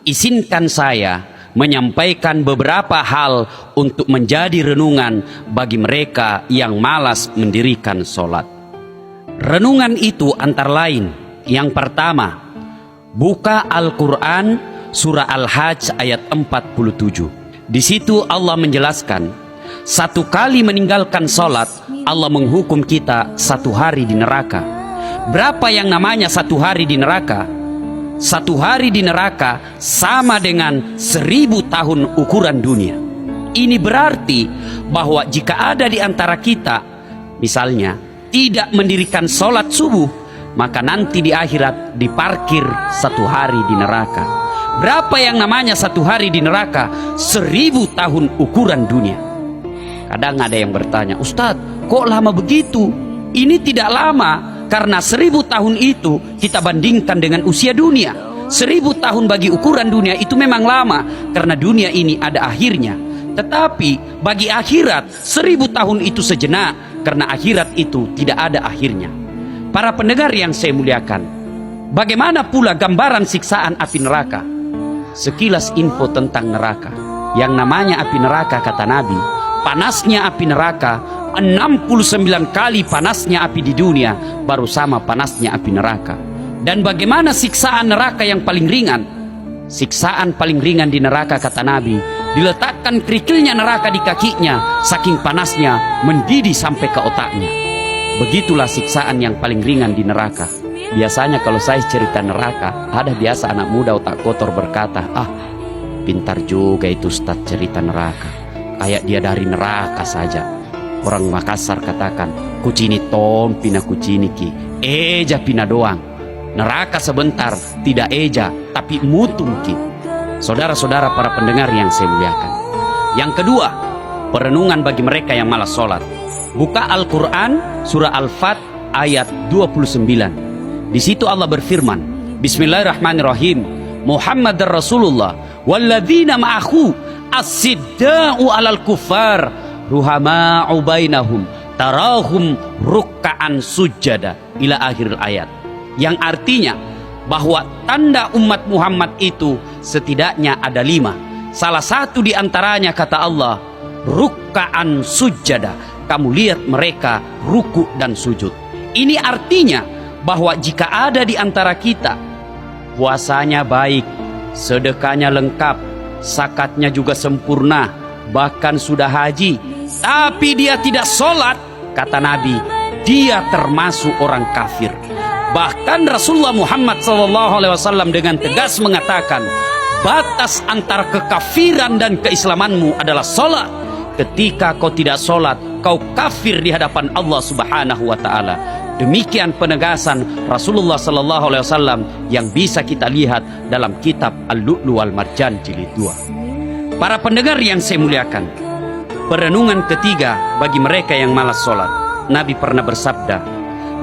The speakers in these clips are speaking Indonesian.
izinkan saya menyampaikan beberapa hal untuk menjadi renungan bagi mereka yang malas mendirikan sholat. Renungan itu antara lain, yang pertama, buka Al-Quran surah Al-Hajj ayat 47. Di situ Allah menjelaskan, satu kali meninggalkan sholat, Allah menghukum kita 1 hari di neraka. Berapa yang namanya 1 hari di neraka? 1 hari di neraka sama dengan 1000 tahun ukuran dunia. Ini berarti bahwa jika ada di antara kita, misalnya, tidak mendirikan sholat subuh, maka nanti di akhirat diparkir 1 hari di neraka. Berapa yang namanya 1 hari di neraka? 1000 tahun ukuran dunia. Kadang ada yang bertanya, Ustadz, kok lama begitu? Ini tidak lama, karena 1000 tahun itu kita bandingkan dengan usia dunia. 1000 tahun bagi ukuran dunia itu memang lama, karena dunia ini ada akhirnya. Tetapi bagi akhirat 1000 tahun itu sejenak, karena akhirat itu tidak ada akhirnya. Para pendengar yang saya muliakan, bagaimana pula gambaran siksaan api neraka? Sekilas info tentang neraka. Yang namanya api neraka, kata Nabi, panasnya api neraka 69 kali panasnya api di dunia, baru sama panasnya api neraka. Dan bagaimana siksaan neraka yang paling ringan? Siksaan paling ringan di neraka, kata Nabi, diletakkan kerikilnya neraka di kakinya, saking panasnya mendidih sampai ke otaknya. Begitulah siksaan yang paling ringan di neraka. Biasanya kalau saya cerita neraka, ada biasa anak muda otak kotor berkata, pintar juga itu Ustaz cerita neraka, kayak dia dari neraka saja. Orang Makassar katakan, kucini tom pina kucini ki, eja pina doang. Neraka sebentar, tidak eja, tapi mutung ki. Saudara-saudara para pendengar yang saya muliakan. Yang kedua, perenungan bagi mereka yang malas sholat. Buka Al-Quran surah Al-Fat ayat 29. Di situ Allah berfirman, Bismillahirrahmanirrahim, Muhammad Rasulullah walladzina ma'ahu as-sidda'u alal kufar ruhama'u bainahum tarahum rukka'an sujada ila akhir ayat. Yang artinya bahwa tanda umat Muhammad itu setidaknya ada 5. Salah satu di antaranya, kata Allah, rukka'an sujada. Kamu lihat mereka ruku dan sujud. Ini artinya bahwa jika ada di antara kita puasanya baik, sedekahnya lengkap, zakatnya juga sempurna, bahkan sudah haji, tapi dia tidak sholat, kata Nabi, dia termasuk orang kafir. Bahkan Rasulullah Muhammad SAW dengan tegas mengatakan, batas antara kekafiran dan keislamanmu adalah sholat. Ketika kau tidak sholat, kau kafir di hadapan Allah Subhanahu wa Ta'ala. Demikian penegasan Rasulullah SAW yang bisa kita lihat dalam kitab Al-Lu'lu' wal Marjan jilid 2. Para pendengar yang saya muliakan, perenungan ketiga bagi mereka yang malas sholat. Nabi pernah bersabda,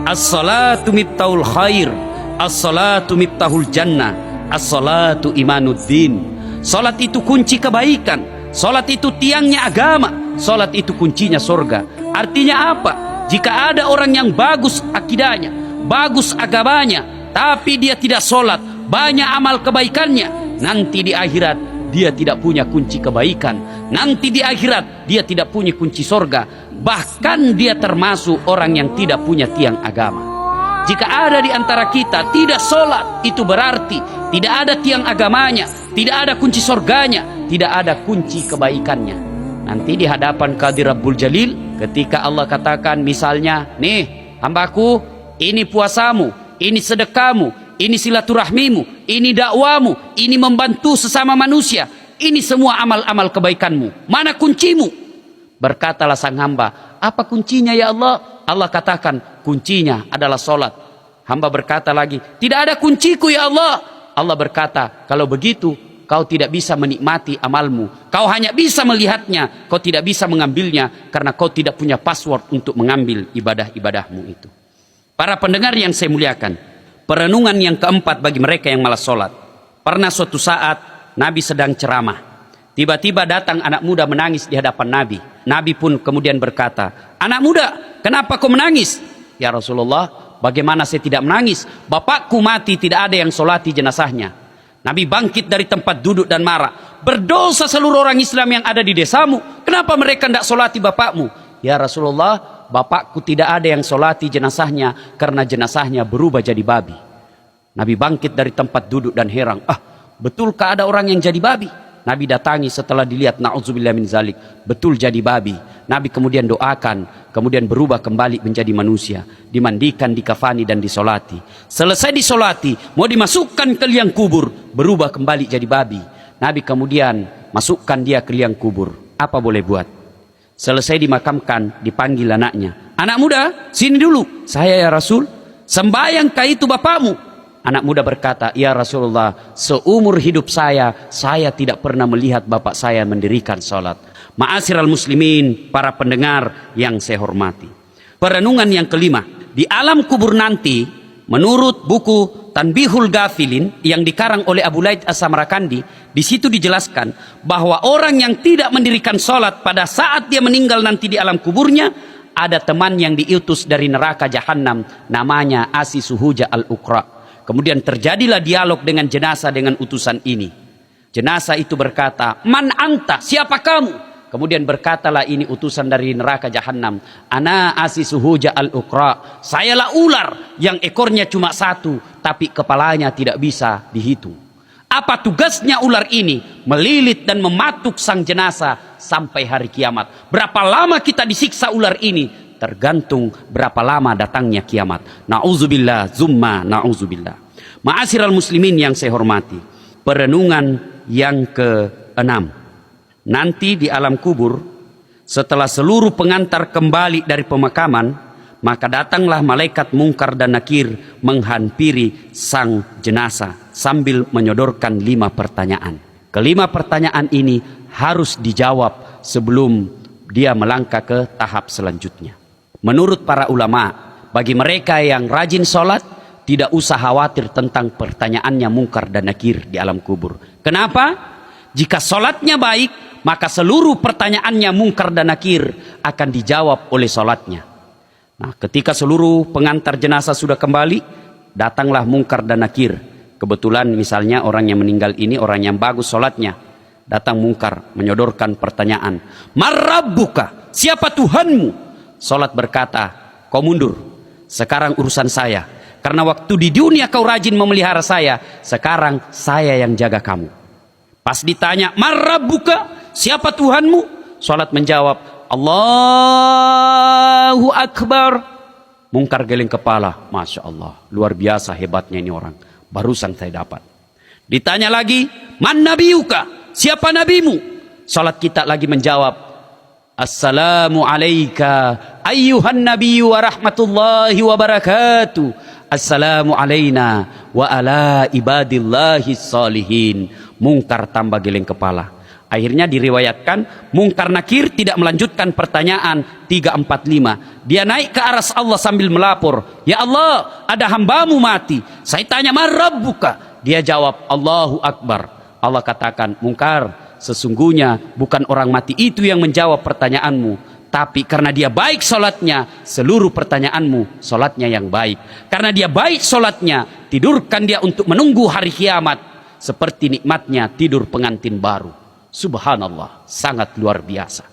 as-salatu miftahul khair, as-salatu miftahul jannah, as-salatu imanuddin. Sholat itu kunci kebaikan, sholat itu tiangnya agama, sholat itu kuncinya surga. Artinya apa? Jika ada orang yang bagus akidahnya, bagus agamanya, tapi dia tidak sholat, banyak amal kebaikannya, nanti di akhirat dia tidak punya kunci kebaikan. Nanti di akhirat dia tidak punya kunci surga. Bahkan dia termasuk orang yang tidak punya tiang agama. Jika ada di antara kita tidak sholat, itu berarti tidak ada tiang agamanya, tidak ada kunci surganya, tidak ada kunci kebaikannya. Nanti di hadapan Qadir Rabbul Jalil, ketika Allah katakan misalnya, nih hambaku, ini puasamu, ini sedekahmu, ini silaturahmimu, ini dakwamu, ini membantu sesama manusia, ini semua amal-amal kebaikanmu, mana kuncimu? Berkatalah sang hamba, apa kuncinya ya Allah? Allah katakan, kuncinya adalah sholat. Hamba berkata lagi, tidak ada kunciku ya Allah. Allah berkata, kalau begitu kau tidak bisa menikmati amalmu, kau hanya bisa melihatnya, kau tidak bisa mengambilnya, karena kau tidak punya password untuk mengambil ibadah-ibadahmu itu. Para pendengar yang saya muliakan, perenungan yang keempat bagi mereka yang malas sholat. Pernah suatu saat Nabi sedang ceramah, tiba-tiba datang anak muda menangis di hadapan Nabi. Nabi pun kemudian berkata, anak muda, kenapa kau menangis? Ya Rasulullah, bagaimana saya tidak menangis? Bapakku mati, tidak ada yang sholati jenazahnya. Nabi bangkit dari tempat duduk dan marah. Berdosa seluruh orang Islam yang ada di desamu. Kenapa mereka tidak solati bapakmu? Ya Rasulullah, bapakku tidak ada yang solati jenazahnya karena jenazahnya berubah jadi babi. Nabi bangkit dari tempat duduk dan heran. Betulkah ada orang yang jadi babi? Nabi datangi setelah dilihat, na'udzubillah min zalik, betul jadi babi. Nabi kemudian doakan, kemudian berubah kembali menjadi manusia, dimandikan, dikafani dan disolati. Selesai disolati, mau dimasukkan ke liang kubur, berubah kembali jadi babi. Nabi kemudian masukkan dia ke liang kubur. Apa boleh buat? Selesai dimakamkan, dipanggil anaknya. Anak muda, sini dulu. Saya ya Rasul. Sembahyangkah itu bapakmu? Anak muda berkata, ya Rasulullah, seumur hidup saya tidak pernah melihat bapak saya mendirikan sholat. Ma'asyiral muslimin, para pendengar yang saya hormati. Perenungan yang kelima, di alam kubur nanti, menurut buku Tanbihul Ghafilin yang dikarang oleh Abu Laith As-Samarkandi, di situ dijelaskan bahwa orang yang tidak mendirikan sholat pada saat dia meninggal nanti di alam kuburnya, ada teman yang diutus dari neraka Jahannam, namanya Asi Suhuja Al-Uqra. Kemudian terjadilah dialog dengan jenazah dengan utusan ini. Jenazah itu berkata, "Man anta? Siapa kamu?" Kemudian berkatalah ini utusan dari neraka Jahannam, "Ana Asisuhuja al-Uqra." Sayalah ular yang ekornya cuma satu, tapi kepalanya tidak bisa dihitung. Apa tugasnya ular ini? Melilit dan mematuk sang jenazah sampai hari kiamat. Berapa lama kita disiksa ular ini? Tergantung berapa lama datangnya kiamat. Na'udzubillah, zumma na'udzubillah. Ma'asyiral muslimin yang saya hormati. Perenungan yang ke-6. Nanti di alam kubur, setelah seluruh pengantar kembali dari pemakaman, maka datanglah malaikat Mungkar dan Nakir menghampiri sang jenazah sambil menyodorkan 5 pertanyaan. Kelima pertanyaan ini harus dijawab sebelum dia melangkah ke tahap selanjutnya. Menurut para ulama, bagi mereka yang rajin sholat, tidak usah khawatir tentang pertanyaannya Mungkar dan Nakir di alam kubur. Kenapa? Jika sholatnya baik, maka seluruh pertanyaannya Mungkar dan Nakir akan dijawab oleh sholatnya. Nah, ketika seluruh pengantar jenazah sudah kembali, datanglah Mungkar dan Nakir. Kebetulan misalnya orang yang meninggal ini orang yang bagus sholatnya. Datang Mungkar menyodorkan pertanyaan. Marrabbuka? Siapa Tuhanmu? Sholat berkata, kau mundur, sekarang urusan saya. Karena waktu di dunia kau rajin memelihara saya, sekarang saya yang jaga kamu. Pas ditanya, marrabbuka? Siapa Tuhanmu? Sholat menjawab, Allahu Akbar. Mungkar geleng kepala, Masya Allah, luar biasa hebatnya ini orang. Barusan saya dapat. Ditanya lagi, man nabiyuka? Siapa nabimu? Sholat kita lagi menjawab, Assalamu alayka ayyuhan nabiyyu wa rahmatullahi wa barakatuh. Assalamu alayna wa ala ibadillahi salihin. Mungkar tambah geleng kepala. Akhirnya diriwayatkan Mungkar Nakir tidak melanjutkan pertanyaan 3, 4, 5. Dia naik ke aras Allah sambil melapor, ya Allah, ada hambamu mati. Saya tanya, marrabbuka? Dia jawab, Allahu Akbar. Allah katakan, Mungkar, sesungguhnya bukan orang mati itu yang menjawab pertanyaanmu, tapi karena dia baik sholatnya, seluruh pertanyaanmu sholatnya yang baik. Karena dia baik sholatnya, tidurkan dia untuk menunggu hari kiamat, seperti nikmatnya tidur pengantin baru. Subhanallah, sangat luar biasa.